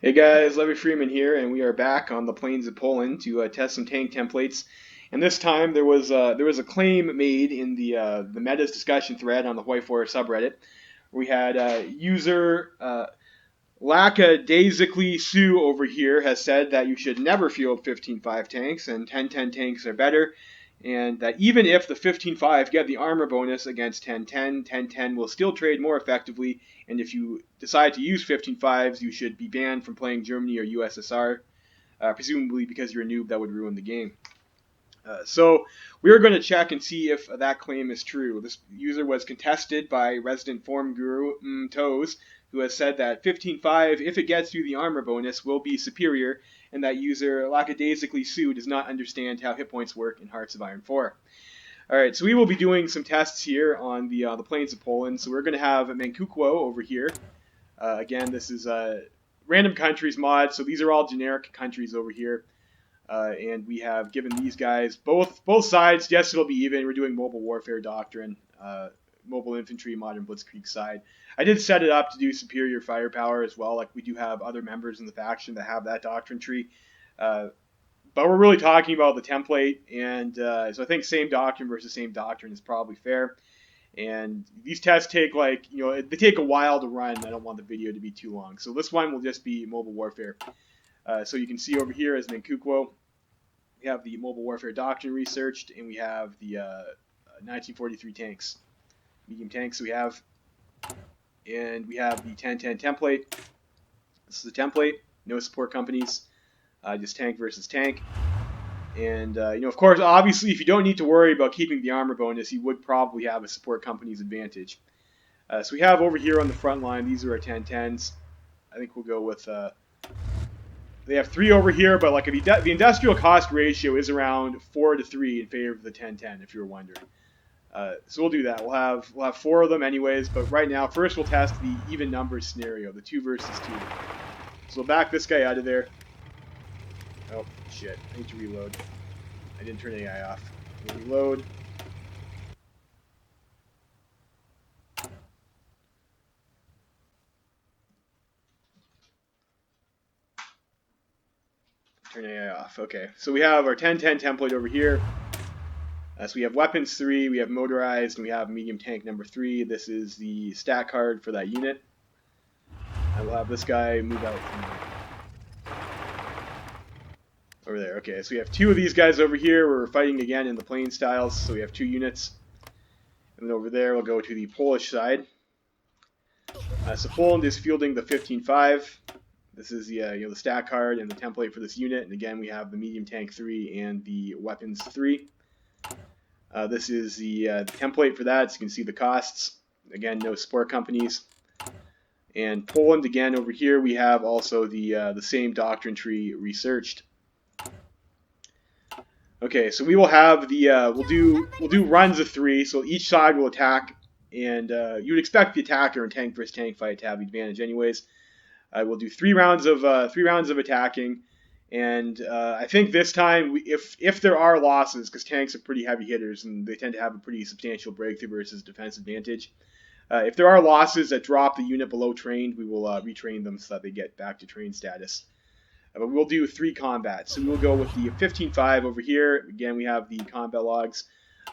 Hey guys, Levy Freeman here, and we are back on the plains of Poland to test some tank templates. And this time there was a claim made in the metas discussion thread on the HOI4 subreddit. We had user Lackadaisically Sue over here has said that you should never field 15.5 tanks, and 10.10 tanks are better, and that even if the 15.5 get the armor bonus against 10.10, 10.10 will still trade more effectively, and if you decide to use 15.5s, you should be banned from playing Germany or USSR, presumably because you're a noob that would ruin the game. So we are going to check and see if that claim is true. This user was contested by resident form guru Toes, who has said that 15.5, if it gets through the armor bonus, will be superior, and that user Lackadaisically Sue does not understand how hit points work in Hearts of Iron 4. Alright, so we will be doing some tests here on the plains of Poland. So we're going to have Manchukuo over here. Again, this is a random countries mod, so these are all generic countries over here. And we have given these guys both sides. Yes, it'll be even. We're doing mobile warfare doctrine, mobile infantry, modern blitzkrieg side. I did set it up to do superior firepower as well. Like we do have other members in the faction that have that doctrine tree. But we're really talking about the template, and so I think same doctrine versus same doctrine is probably fair. And these tests take they take a while to run. I don't want the video to be too long. So this one will just be mobile warfare. So you can see over here as Manchukuo, we have the mobile warfare doctrine researched, and we have the 1943 tanks, medium tanks we have, and we have the 10.10 template. This is a template, no support companies, just tank versus tank. And of course, obviously, if you don't need to worry about keeping the armor bonus, you would probably have a support company's advantage. So we have over here on the front line, these are our 10.10s. I think we'll go with. They have 3 over here, but like the industrial cost ratio is around 4-3 in favor of the 10.10, if you're wondering. So we'll do that. We'll have 4 of them anyways, but right now, first we'll test the even numbers scenario, the 2 versus 2. So we'll back this guy out of there. Oh shit! I need to reload. I didn't turn AI off. We'll reload. Turn AI off. Okay, so we have our 10.10 template over here. So we have weapons 3, we have motorized, and we have medium tank number 3. This is the stat card for that unit. I will have this guy move out from there. Over there. Okay, so we have 2 of these guys over here. We're fighting again in the plain styles, so we have 2 units. And then over there, we'll go to the Polish side. So Poland is fielding the 15.5. This is the stat card and the template for this unit. And again, we have the medium tank 3 and the weapons 3. This is the template for that, so you can see the costs. Again, no support companies. And Poland, again, over here, we have also the same doctrine tree researched. Okay, so we will have the we'll do runs of 3. So each side will attack, and you would expect the attacker in tank versus tank fight to have the advantage, anyways. We'll do 3 rounds of attacking, and I think this time, if there are losses, because tanks are pretty heavy hitters and they tend to have a pretty substantial breakthrough versus defense advantage. If there are losses that drop the unit below trained, we will retrain them so that they get back to trained status. But we'll do 3 combats. So we'll go with the 15.5 over here. Again, we have the combat logs.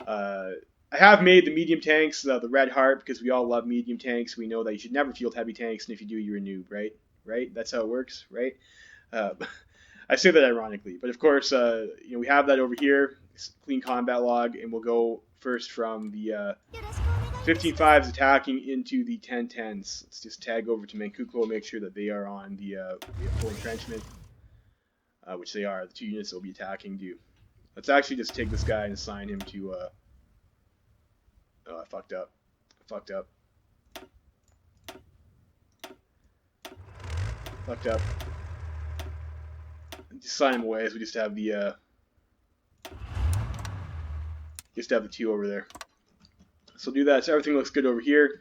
I have made the medium tanks the red heart because we all love medium tanks. We know that you should never field heavy tanks, and if you do, you're a noob, right? Right? That's how it works, right? I say that ironically, but of course, we have that over here, clean combat log, and we'll go first from the 15.5s attacking into the 10.10s. Let's just tag over to Manchukuo, make sure that they are on the full entrenchment, which they are. The 2 units that will be attacking do. Let's actually just take this guy and assign him to. Oh, I fucked up. Fucked up. Just sign him away, so we just have the 2 over there. So do that. So everything looks good over here.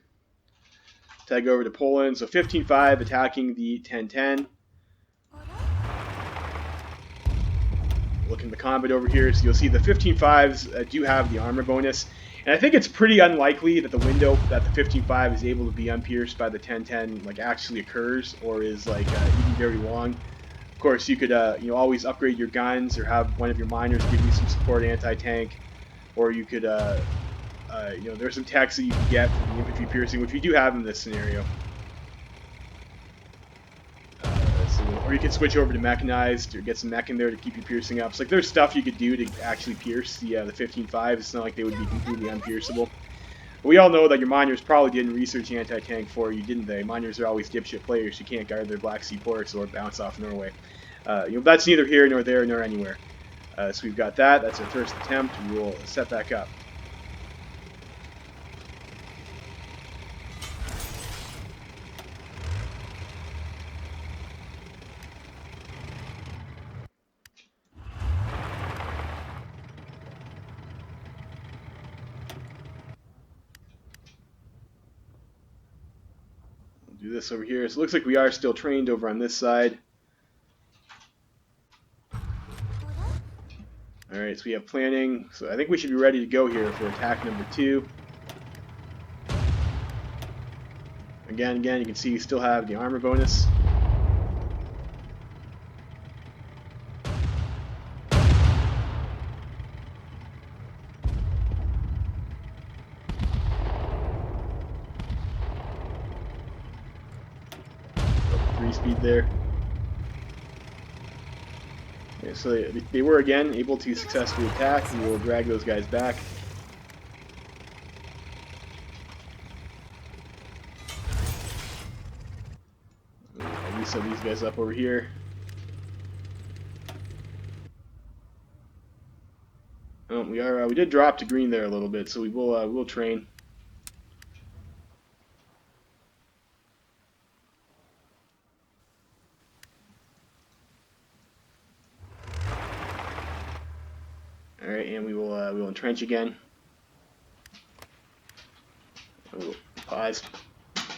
Tag over to Poland. So 15.5 attacking the 10.10. Look in the combat over here. So you'll see the 15.5s do have the armor bonus. And I think it's pretty unlikely that the window that the 15.5 is able to be unpierced by the 10.10 like actually occurs, or is like even very long. Of course, you could you know, always upgrade your guns or have one of your miners give you some support anti-tank, or you could you know, there's some techs that you can get from the infantry piercing, which we do have in this scenario. Or you can switch over to mechanized or get some mech in there to keep your piercing up. So like there's stuff you could do to actually pierce the 15.5. It's not like they would be completely unpierceable. But we all know that your miners probably didn't research anti-tank for you, didn't they? Miners are always dipshit players who can't guard their Black Sea ports or bounce off Norway. You know, that's neither here nor there nor anywhere. So we've got that. That's our first attempt. We will set back up. Do this over here. So it looks like we are still trained over on this side. Alright, so we have planning. So I think we should be ready to go here for attack number 2. Again, you can see we still have the armor bonus. Speed there. Okay, so they were again able to successfully attack. We will drag those guys back. I'll reset these guys up over here. Oh, we did drop to green there a little bit, so we will train. Alright, and we will entrench again. Oh, pause.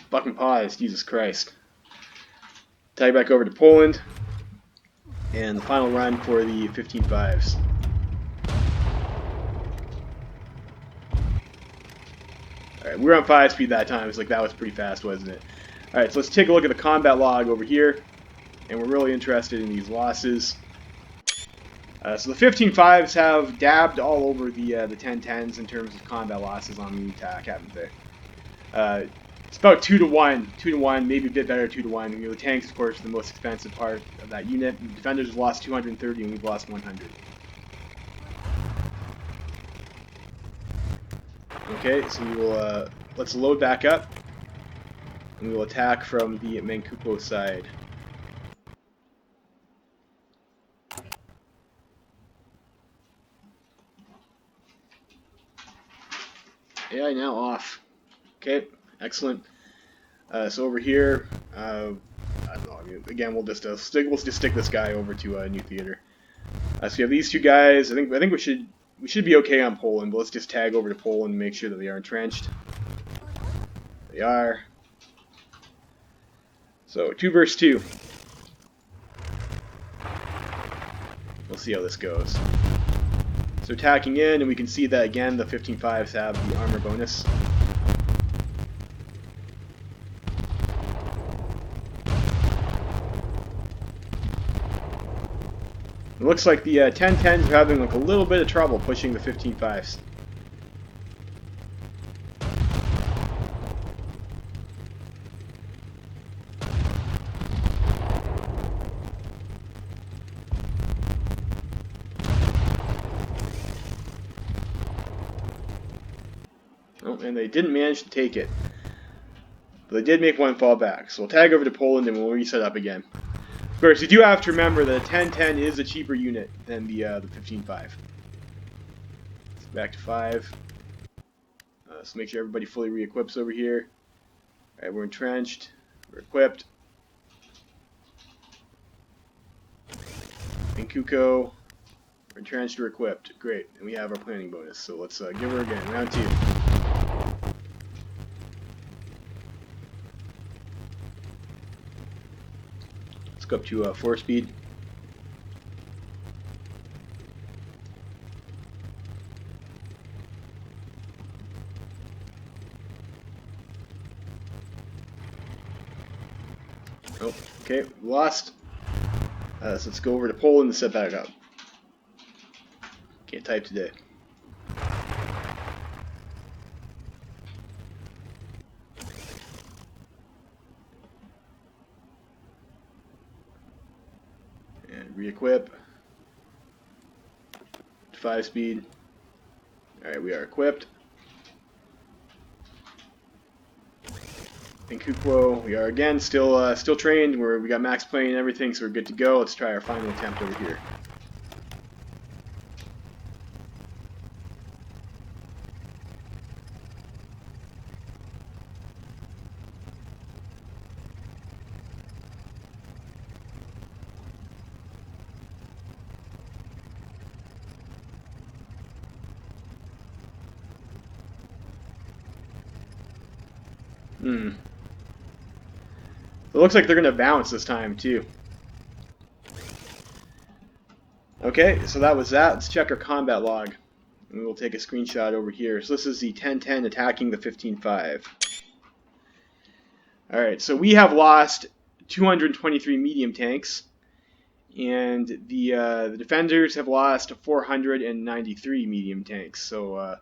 Fucking pause, Jesus Christ. Tag back over to Poland. And the final run for the 15.5s. Alright, we were on 5 speed that time. It's like that was pretty fast, wasn't it? Alright, so let's take a look at the combat log over here. And we're really interested in these losses. So the 15.5s have dabbed all over the 10.10s in terms of combat losses on the attack, haven't they? It's about 2 to 1, 2 to 1, maybe a bit better 2 to 1. You know, the tanks, of course, are the most expensive part of that unit. The defenders have lost 230 and we've lost 100. Okay, so we will let's load back up, and we will attack from the Manchukuo side. AI now off. Okay, excellent. So over here, I don't know. I mean, again, we'll just stick this guy over to a new theater. So you have these two guys. I think we should be okay on Poland, but let's just tag over to Poland and make sure that they are entrenched. They are. So 2 versus 2. We'll see how this goes. So attacking in, and we can see that again the 15.5s have the armor bonus. It looks like the 10.10s are having like a little bit of trouble pushing the 15.5s. Oh, and they didn't manage to take it. But they did make one fall back. So we'll tag over to Poland and we'll reset up again. Of course, you do have to remember that a 10.10 is a cheaper unit than the 15.5. So back to 5. So make sure everybody fully re-equips over here. Alright, we're entrenched. We're equipped. Manchukuo. We're entrenched, we're equipped. Great. And we have our planning bonus. So let's give her again. Round 2. Let's go up to 4 speed. Nope. Okay, we lost. So let's go over to Poland and set back up. Can't type today. And re-equip. 5 speed. Alright, we are equipped. In Kukwo, we are again still trained. We got max plane and everything, so we're good to go. Let's try our final attempt over here. It looks like they're going to bounce this time, too. Okay, so that was that. Let's check our combat log. And we'll take a screenshot over here. So this is the 1010 attacking the 15-5. Alright, so we have lost 223 medium tanks. And the defenders have lost 493 medium tanks. So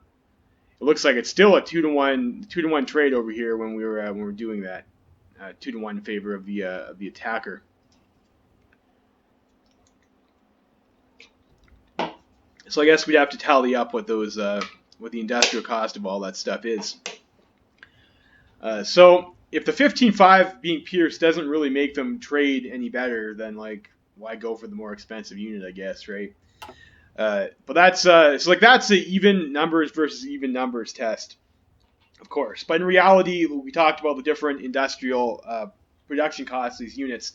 it looks like it's still a 2-to-1 trade over here when we were doing that. 2-to-1 in favor of the attacker. So I guess we'd have to tally up what those what the industrial cost of all that stuff is. So if the 15-5 being pierced doesn't really make them trade any better, then like why go for the more expensive unit? I guess, right? But that's so like that's a even numbers versus even numbers test. Of course, but in reality, we talked about the different industrial production costs of these units,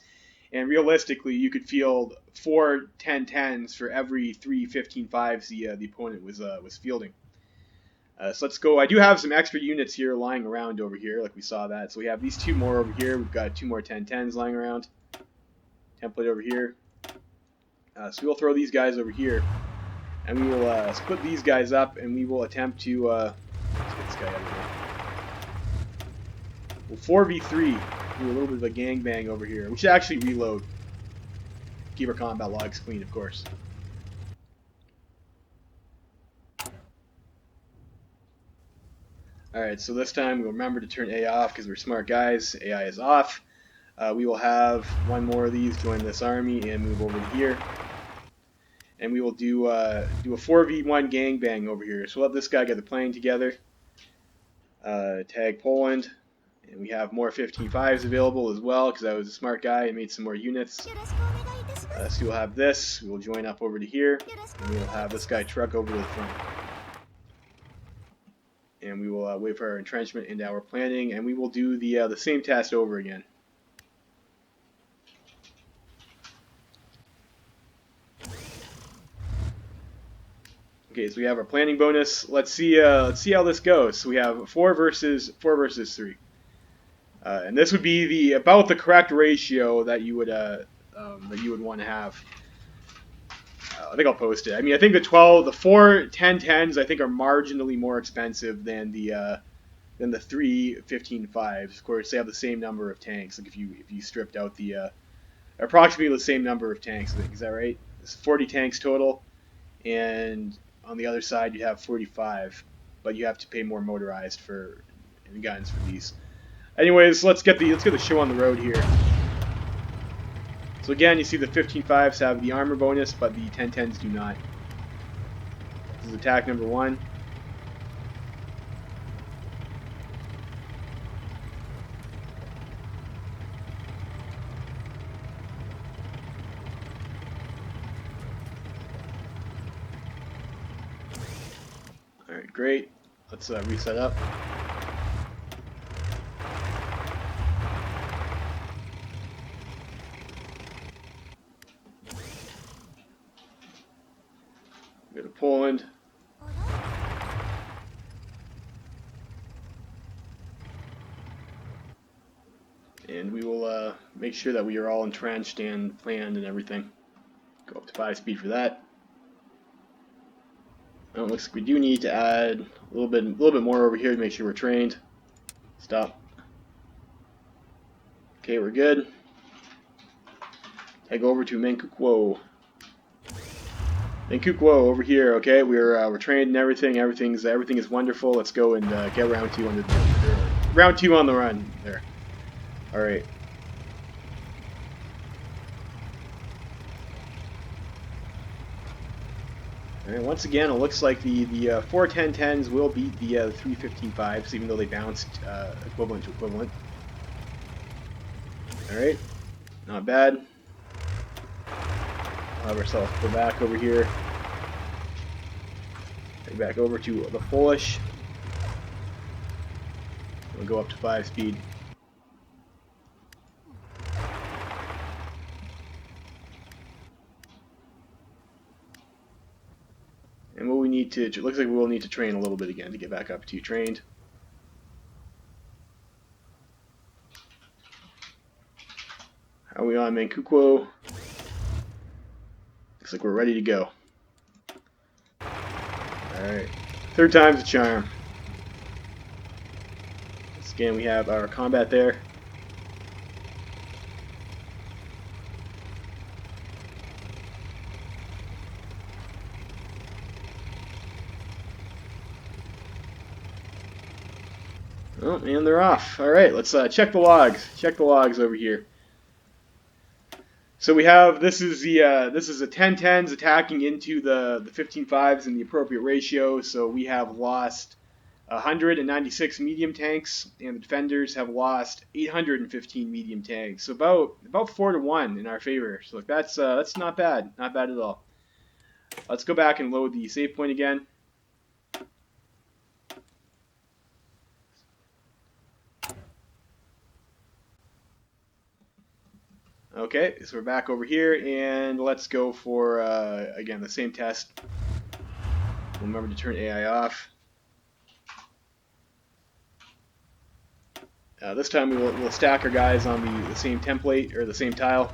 and realistically, you could field 4 10-10s for every 3 15-5s the opponent was fielding. So let's go. I do have some extra units here lying around over here, like we saw that. So we have these 2 more over here. We've got 2 more 10-10s lying around. Template over here. So we'll throw these guys over here, and we will split these guys up, and we will attempt to. Let's get this guy out of here. We'll 4v3, do a little bit of a gangbang over here. We should actually reload. Keep our combat logs clean, of course. Alright, so this time we'll remember to turn AI off because we're smart guys. AI is off. We will have 1 more of these join this army and move over here. And we will do a 4v1 gangbang over here. So we'll let this guy get the plane together. Tag Poland. And we have more 15-5s available as well because I was a smart guy and made some more units. So we'll have this. We will join up over to here. And we will have this guy truck over to the front. And we will wait for our entrenchment into our planning. And we will do the same test over again. Okay, so we have our planning bonus. Let's see how this goes. So we have 4 versus 3. And this would be about the correct ratio that you would want to have. I think I'll post it. I mean, I think the 4 10-10s I think are marginally more expensive than the 3 15-5s. Of course, they have the same number of tanks. Like if you stripped out the approximately the same number of tanks. I think, is that right? It's 40 tanks total, and on the other side you have 45, but you have to pay more motorized for guns for these. Anyways, let's get the show on the road here. So again, you see the 15-5s have the armor bonus, but the 10-10s do not. This is attack number 1. Alright, great. Let's reset up. Go to Poland. And we will make sure that we are all entrenched and planned and everything. Go up to 5 speed for that. It looks like we do need to add a little bit more over here to make sure we're trained. Stop. Okay, we're good. I go over to Menkukwo. Menkukwo over here. Okay, we're trained and everything. Everything is wonderful. Let's go and get round 2 on the round 2 on the run there. All right. All right. Once again, it looks like the 4 10-10s will beat the 3 15-5s, even though they bounced equivalent to equivalent. All right. Not bad. We'll have ourselves go back over here. Back over to the Polish. We'll go up to 5 speed. And what we need to, it looks like we will need to train a little bit again to get back up to trained. How are we on Menkukwo? Looks like we're ready to go. Alright, 3rd time's a charm. Once again, we have our combat there. Oh, and they're off. Alright, let's check the logs. Check the logs over here. So we have, this is the 10-10s attacking into the 15-5s in the appropriate ratio. So we have lost 196 medium tanks, and the defenders have lost 815 medium tanks. So about 4 to 1 in our favor. So look, that's not bad, not bad at all. Let's go back and load the save point again. Okay, so we're back over here, and let's go for, again, the same test. Remember to turn AI off. This time we'll stack our guys on the same template, or the same tile.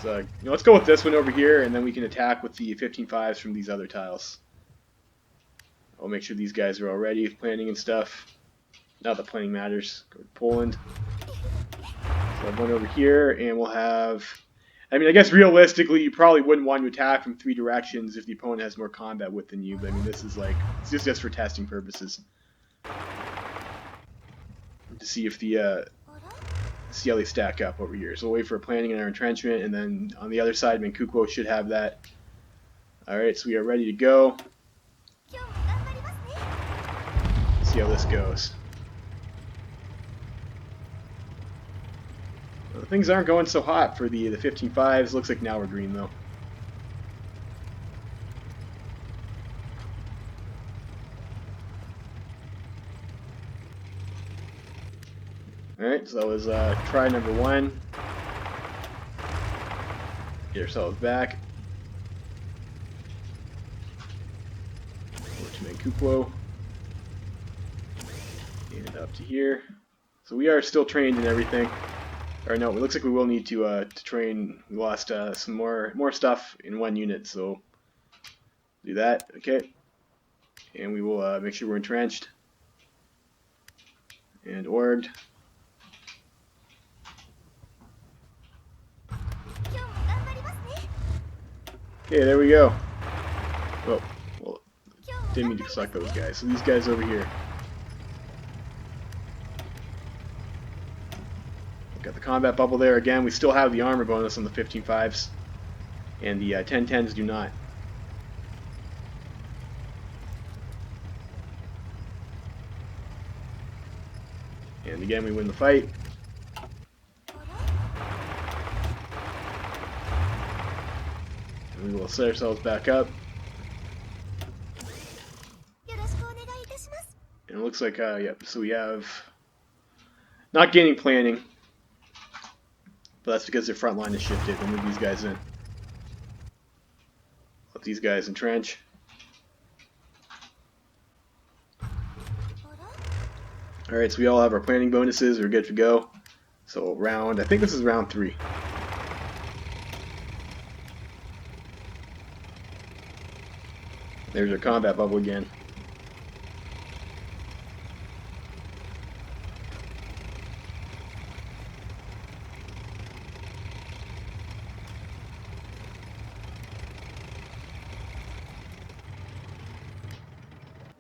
So let's go with this one over here, and then we can attack with the 15-5s from these other tiles. I'll make sure these guys are all ready, planning and stuff. Not that planning matters. Go to Poland. So I've one over here, and we'll have... I mean, I guess realistically, you probably wouldn't want to attack from 3 directions if the opponent has more combat width than you, but I mean, this is like, it's just for testing purposes. To see if see how they stack up over here. So we'll wait for planning in our entrenchment, and then on the other side, Menkukwo should have that. Alright, so we are ready to go. See how this goes. Well, things aren't going so hot for the 15-5s. Looks like now we're green though. Alright, so that was try number 1. Get ourselves back. Over to Menkukwo. And up to here. So we are still trained in everything. Or no, it looks like we will need to train. We lost some more stuff in 1 unit, so do that. Okay. And we will make sure we're entrenched. And orged. Okay, there we go. Oh, well, didn't mean to select those guys. So these guys over here. Got the combat bubble there again. We still have the armor bonus on the 15-5s, and the 10-10s do not. And again, we win the fight. And we will set ourselves back up. And it looks like, yep, so we have not gaining planning. But that's because their front line is shifted. We'll move these guys in. Let these guys entrench. Alright, so we all have our planning bonuses. We're good to go. So round, I think this is round 3. There's our combat bubble again.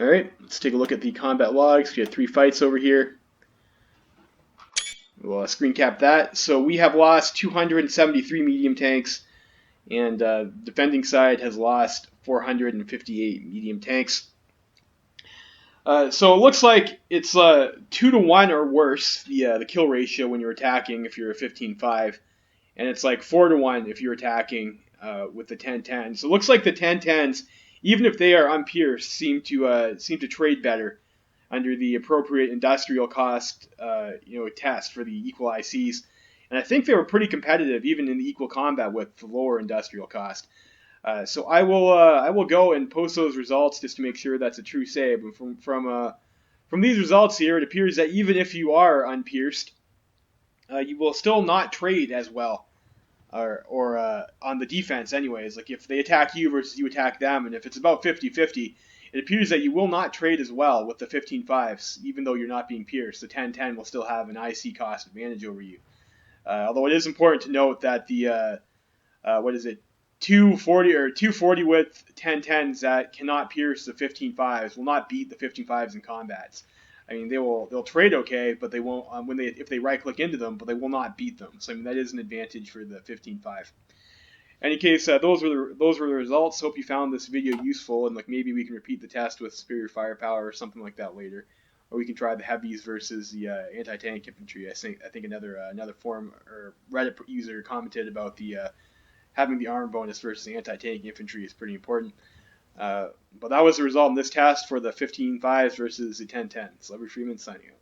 All right, let's take a look at the combat logs. We had 3 fights over here. We'll screen cap that. So we have lost 273 medium tanks, and defending side has lost 458 medium tanks. So it looks like it's 2 to 1 or worse, the kill ratio when you're attacking if you're a 15-5, and it's like 4 to 1 if you're attacking with the 10-10. So it looks like the 10-10s, even if they are unpierced, seem to trade better under the appropriate industrial cost test for the equal ICs. And I think they were pretty competitive even in the equal combat with the lower industrial cost. So I will go and post those results just to make sure that's a true save. And from these results here, it appears that even if you are unpierced, you will still not trade as well, or on the defense anyways. Like if they attack you versus you attack them, and if it's about 50-50, it appears that you will not trade as well with the 15-5s, even though you're not being pierced. The 10-10 will still have an IC cost advantage over you. Although it is important to note that the 240 with 10-10s that cannot pierce the 15-5s will not beat the 15-5s in combats. I mean, they'll trade okay, but they won't if they right click into them, but they will not beat them. So I mean that is an advantage for the 15-5. In any case, those were the results. Hope you found this video useful, and like maybe we can repeat the test with superior firepower or something like that later, or we can try the heavies versus the anti-tank infantry. I think another forum or Reddit user commented about the having the armor bonus versus the anti-tank infantry is pretty important. But that was the result in this test for the 15-5s versus the 10-10s. Celebrity Freeman signing out.